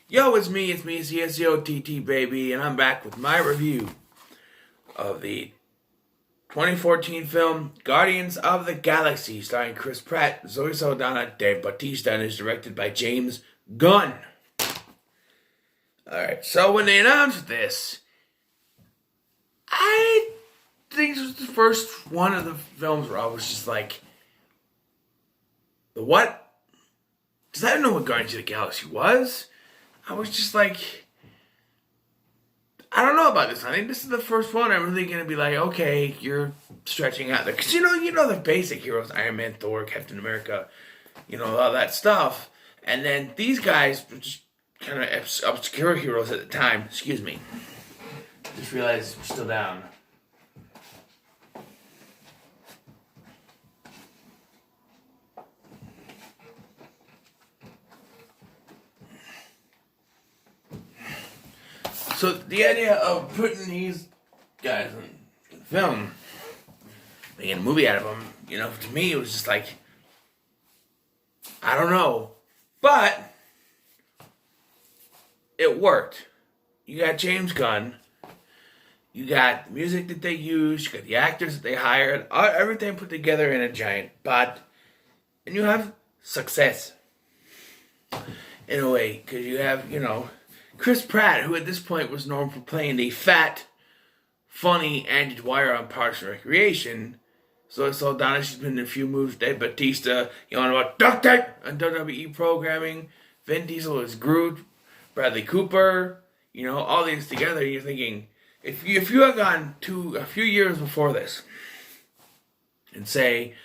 Yo, it's me, CSCOTT, baby, and I'm back with my review of the 2014 film Guardians of the Galaxy, starring Chris Pratt, Zoe Saldana, Dave Bautista, and is directed by James Gunn. Alright, so when they announced this, I think this was the first one of the films where I was just like, the what? Because I didn't know what Guardians of the Galaxy was. I was just like, I don't know about this. I think this is the first one I'm really going to be like, okay, you're stretching out there. Because you know the basic heroes, Iron Man, Thor, Captain America, all that stuff. And then these guys were just kind of obscure heroes at the time. Excuse me. Just realized we're still down. So the idea of putting these guys in film, making a movie out of them, to me it was just like, I don't know, but it worked. You got James Gunn, you got the music that they used, you got the actors that they hired, everything put together in a giant pot, and you have success in a way, because you have, Chris Pratt, who at this point was known for playing the fat, funny Andy Dwyer on Parks and Recreation. So Saldana, she's been in a few movies. Dave Bautista, about Duck Tape on WWE programming. Vin Diesel is Groot. Bradley Cooper, all these together. You're thinking, if you had gone to a few years before this and say,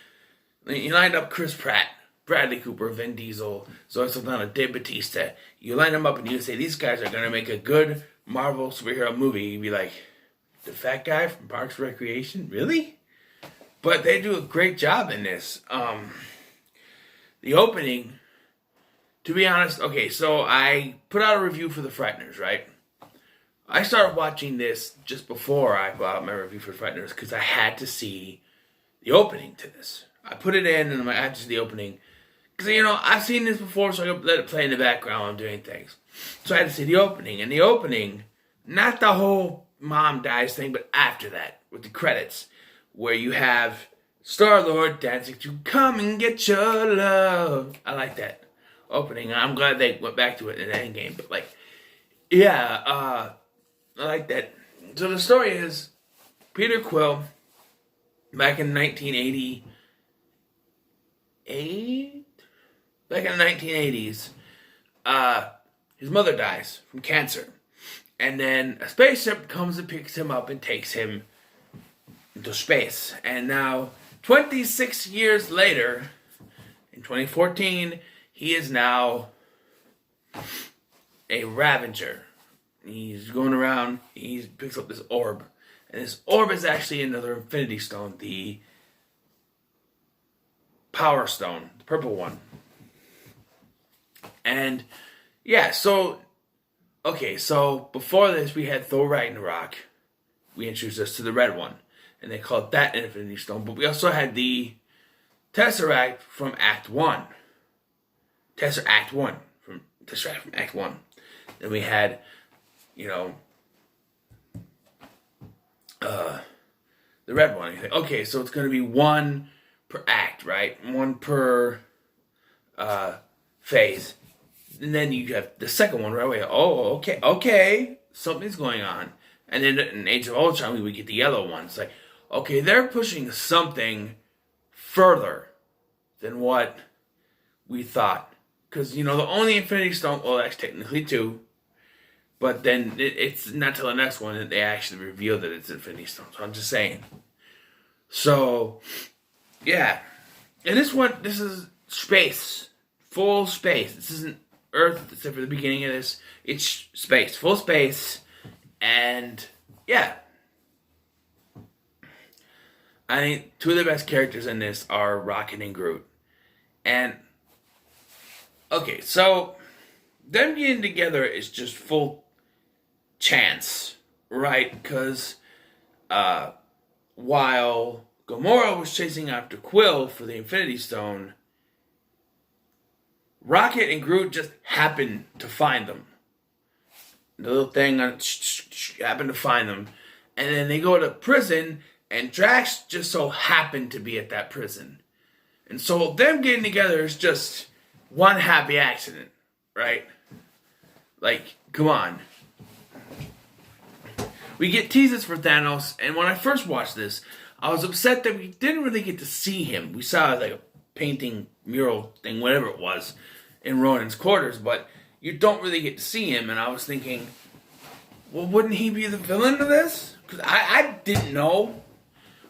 you lined up Chris Pratt, Bradley Cooper, Vin Diesel, Zoe Saldana, Dave Bautista. You line them up and you say, these guys are going to make a good Marvel superhero movie. You'd be like, the fat guy from Parks and Recreation? Really? But they do a great job in this. The opening, to be honest, okay, so I put out a review for The Frighteners, right? I started watching this just before I put out my review for Frighteners because I had to see the opening to this. I put it in and I had to see the opening. Because, I've seen this before, so I let it play in the background while I'm doing things. So I had to see the opening. And the opening, not the whole mom dies thing, but after that, with the credits, where you have Star-Lord dancing to Come and Get Your Love. I like that opening. I'm glad they went back to it in Endgame. But, I like that. So the story is, Peter Quill, back in 1988, back in the 1980s, his mother dies from cancer. And then a spaceship comes and picks him up and takes him into space. And now, 26 years later, in 2014, he is now a Ravager. He's going around, he picks up this orb. And this orb is actually another Infinity Stone, the Power Stone, the purple one. And, so before this, we had Thor Ragnarok. We introduced us to the red one, and they called that Infinity Stone. But we also had the Tesseract from Act 1. Tesseract from Act 1. Then we had, the red one. You think, okay, so it's going to be one per act, right? One per phase. And then you have the second one right away. Oh, okay, something's going on. And then in Age of Ultron, we get the yellow one. It's like, okay, they're pushing something further than what we thought. Because, the only Infinity Stone, well, that's technically two. But then it's not till the next one that they actually reveal that it's Infinity Stone. So I'm just saying. So, yeah. And this is space. Full space. This isn't Earth, except for the beginning of this. It's space. Full space. And, yeah. I think two of the best characters in this are Rocket and Groot. And, okay, so them getting together is just full chance, right? Because while Gamora was chasing after Quill for the Infinity Stone, Rocket and Groot just happened to find them. The little thing happened to find them. And then they go to prison, and Drax just so happened to be at that prison. And so them getting together is just one happy accident, right? Like, come on. We get teases for Thanos, and when I first watched this, I was upset that we didn't really get to see him. We saw like a painting, mural thing, whatever it was, in Ronan's quarters, but you don't really get to see him, and I was thinking, well, wouldn't he be the villain of this? Because I didn't know,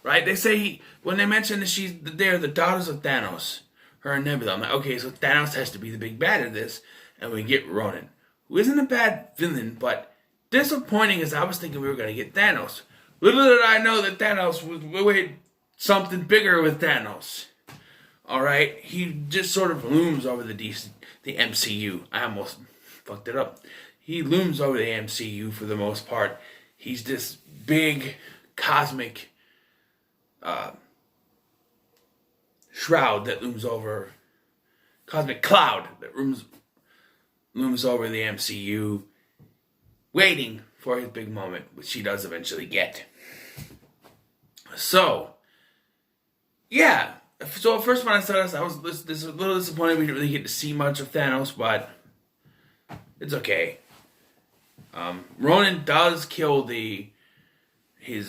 right? They say, when they mention that they're the daughters of Thanos, her and Nebula, I'm like, okay, so Thanos has to be the big bad of this, and we get Ronan, who isn't a bad villain, but disappointing as I was thinking we were going to get Thanos. Little did I know that Thanos was way something bigger with Thanos. Alright? He just sort of looms over the MCU. I almost fucked it up. He looms over the MCU for the most part. He's this big cosmic shroud that looms over, cosmic cloud that looms over the MCU, waiting for his big moment, which he does eventually get. So, yeah. So at first when I saw this, I was a little disappointed we didn't really get to see much of Thanos, but it's okay. Ronan does kill his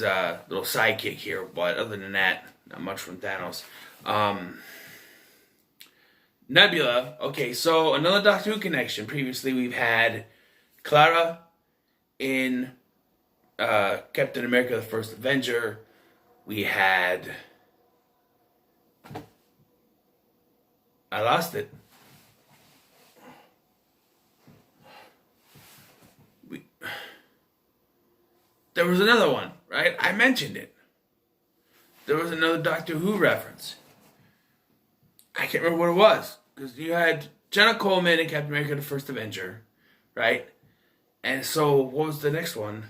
little sidekick here, but other than that, not much from Thanos. Nebula. Okay, so another Doctor Who connection. Previously, we've had Clara in Captain America: The First Avenger. We had... I lost it. There was another one, right? I mentioned it. There was another Doctor Who reference. I can't remember what it was. Because you had Jenna Coleman in Captain America: The First Avenger, right? And so, what was the next one?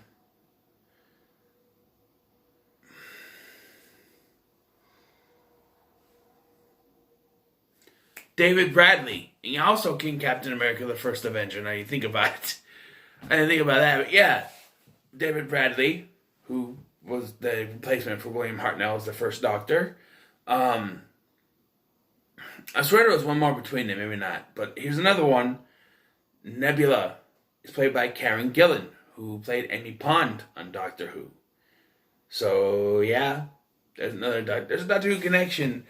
David Bradley. And also King Captain America: The First Avenger. Now you think about it. I didn't think about that, but yeah. David Bradley, who was the replacement for William Hartnell as the first Doctor. I swear there was one more between them, maybe not. But here's another one. Nebula is played by Karen Gillan, who played Amy Pond on Doctor Who. So, yeah. There's a Doctor Who connection.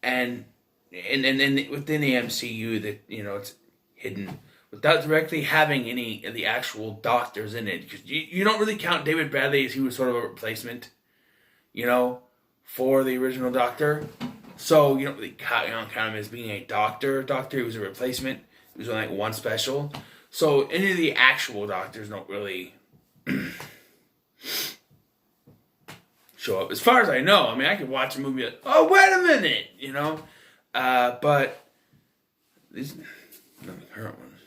And within the MCU that, it's hidden without directly having any of the actual doctors in it. Because you don't really count David Bradley as he was sort of a replacement, for the original Doctor. So you don't really count him as being a doctor. He was a replacement. He was on like one special. So any of the actual doctors don't really show up. As far as I know, I mean, I could watch a movie like, oh, wait a minute, but these none of the current ones.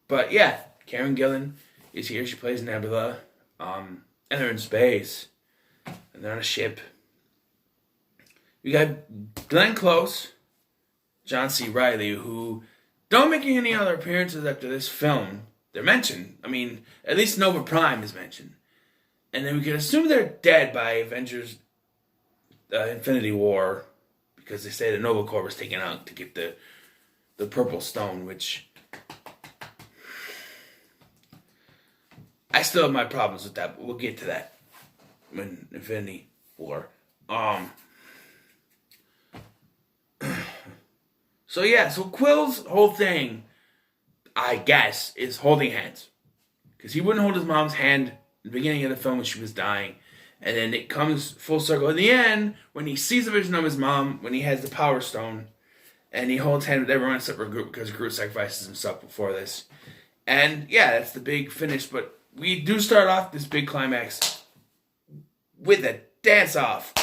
But yeah, Karen Gillan is here. She plays Nebula. And they're in space. And they're on a ship. We got Glenn Close, John C. Reilly, who don't make any other appearances after this film. They're mentioned. I mean, at least Nova Prime is mentioned. And then we can assume they're dead by Avengers Infinity War, because they say the Nova Corps was taken out to get the Purple Stone, which I still have my problems with that, but we'll get to that when Infinity War. So yeah, so Quill's whole thing, I guess, is holding hands. Because he wouldn't hold his mom's hand in the beginning of the film when she was dying. And then it comes full circle in the end, when he sees the vision of his mom, when he has the Power Stone, and he holds hands with everyone except for Groot, because Groot sacrifices himself before this. And yeah, that's the big finish, but we do start off this big climax with a dance-off.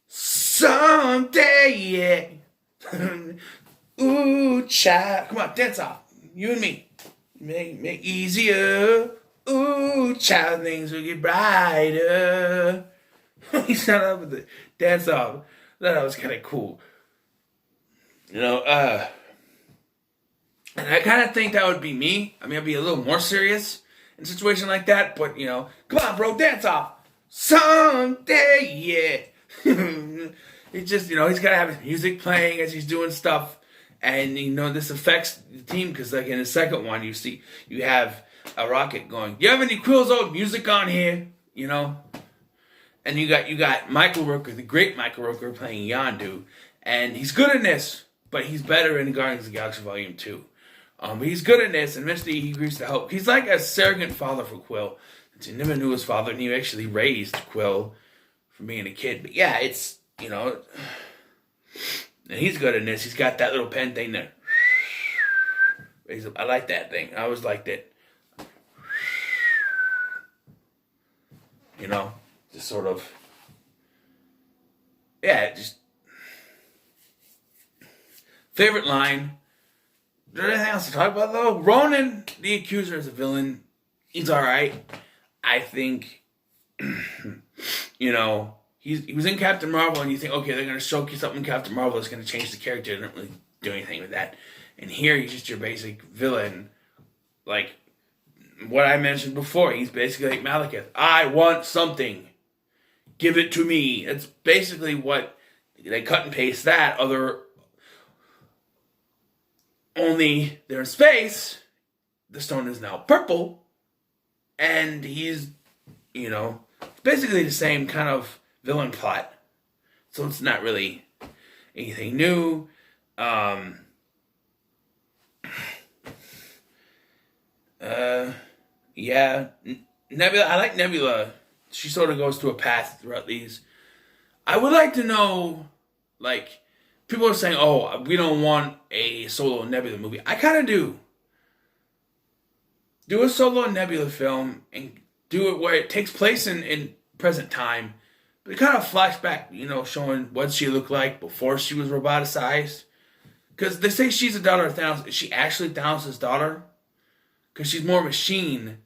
Someday, yeah. Ooh, child. Come on, dance off. You and me. Make easier. Ooh, child, things will get brighter. He started off with the dance off. That was kind of cool. And I kind of think that would be me. I mean, I'd be a little more serious. in a situation like that. But, come on, bro, dance off. Someday, yeah. It's just, he's got to have his music playing as he's doing stuff. And, this affects the team because, like, in the second one, you have a Rocket going, you have any Quill's old music on here? And you got Michael Rooker, the great Michael Rooker, playing Yondu. And he's good in this, but he's better in Guardians of the Galaxy Volume 2. But he's good in this, and eventually he agrees to help. He's like a surrogate father for Quill. He never knew his father, and he actually raised Quill from being a kid. But yeah, it's, and he's good in this. He's got that little pen thing there. I like that thing. I always liked it. Just sort of, yeah, just favorite line. Is there anything else to talk about, though? Ronan, the Accuser, is a villain. He's alright. I think, he was in Captain Marvel, and you think, okay, they're going to show you something in Captain Marvel that's going to change the character. They don't really do anything with that. And here, he's just your basic villain. Like, what I mentioned before, he's basically like Malekith. I want something. Give it to me. It's basically what they cut and paste that. Only they're in space. The stone is now purple. And he's, basically the same kind of villain plot. So it's not really anything new. Yeah. Nebula, I like Nebula. She sort of goes through a path throughout these. I would like to know, like, people are saying, oh, we don't want a solo Nebula movie. I kind of do. Do a solo Nebula film and do it where it takes place in present time. But kind of flashback, showing what she looked like before she was roboticized. Because they say she's a daughter of Thanos. Is she actually Thanos' daughter? Because she's more machine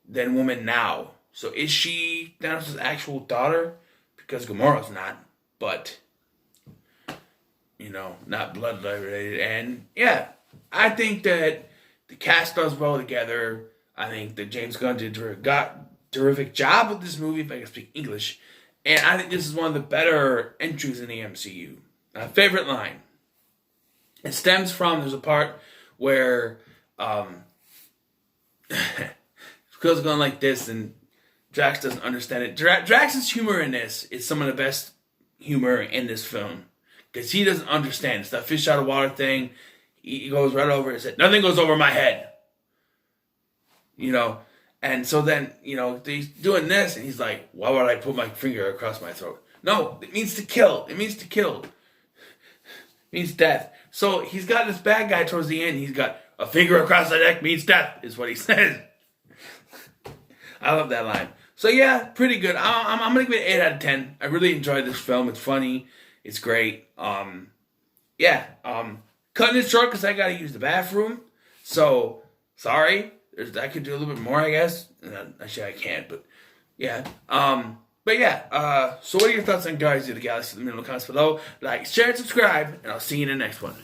than woman now. So is she Thanos' actual daughter? Because Gamora's not. But, not blood related. And, yeah, I think that the cast does well together. I think that James Gunn did a terrific job with this movie, if I can speak English. And I think this is one of the better entries in the MCU. My favorite line. It stems from, there's a part where Quill's going like this, and Drax doesn't understand it. Drax's humor in this is some of the best humor in this film. Because he doesn't understand. It's that fish out of water thing. He goes right over it and said, nothing goes over my head. And so then, he's doing this, and he's like, why would I put my finger across my throat? No, it means to kill. It means to kill. It means death. So he's got this bad guy towards the end. He's got a finger across the neck means death, is what he says. I love that line. So yeah, pretty good. I'm going to give it an 8 out of 10. I really enjoyed this film. It's funny. It's great. Cutting it short because I got to use the bathroom. So, sorry. I could do a little bit more, I guess. Actually, I can't, but yeah. So what are your thoughts on Guardians of the Galaxy? Let me know in the comments below. Like, share, and subscribe, and I'll see you in the next one.